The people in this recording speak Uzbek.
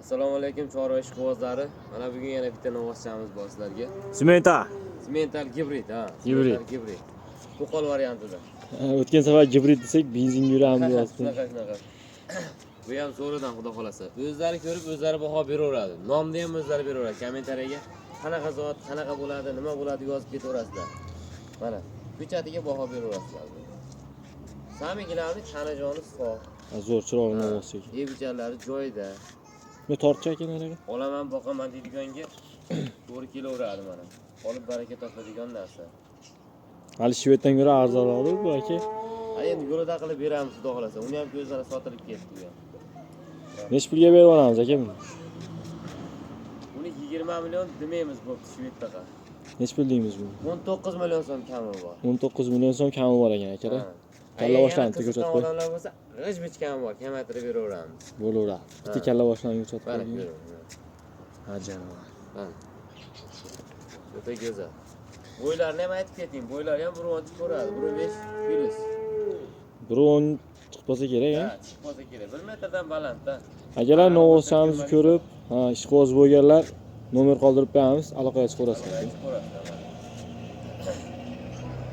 Assalomu alaykum Chorva ishqibozlari. Mana bugun yana bitta novvoschamiz bor sizlarga. Simental gibrid, Gibrid. gibrid. Qo'qol variantida. O'tgan safar gibrid desak, benzin yuramiz yozdi. Shunaqa. Bu ham zo'ridan xudo xolasa. O'zlari ko'rib, o'zlari baho beraveradi. Nomni ham o'zlari beraveradi. Kommentariyaga qanaqa zot, qanaqa bo'ladi, nima bo'ladi yozib ketaverasizlar. Mana, ko'chatiga baho beraverasizlar. Samigilarni tanajoni sof. Zo'r chiroyli novvocha. Yeguchalari joyida. Men tortcha ekanlarga. Olaman, boqaman deydiganga to'g'ri kelaveradi mana. Olib baraka topadigan narsa. Hali shveddan ko'ra arzonroq bu aka. Endi yo'lida qilib beramiz xudo xolasa. Uni ham ko'zdan sotilib ketdi bu ham. Necha pulga berib olamiz aka buni? Uni 20 million demaymiz bo'pti Shveddaqa. Necha pul deymiz buni? 19 million so'm kami bor. 19 million so'm kami bor ekan aka. Kalla boshlanib ko'rsatib qo'y. Odamlar bo'lsa, g'ij-bij kami bor, kamaytirib beraveramiz. Bo'laveradi. Bitta kalla boshlanib ko'rsatib Mana qo'y. ko'ring. Ha janob. Mana. O'ta go'zal. Bo'ylarni ham aytib keting. Bo'ylari ham 1.10 ko'radi, 1.5 kilos. 1.10 chiqmasa kerak, Ha, chiqmasa kerak. 1 metrdan balandda. Akalar novvochamizni ko'rib, ishqiboz bo'lganlar nomer qoldirib qo'yamiz, aloqaga chiqaverasizlar.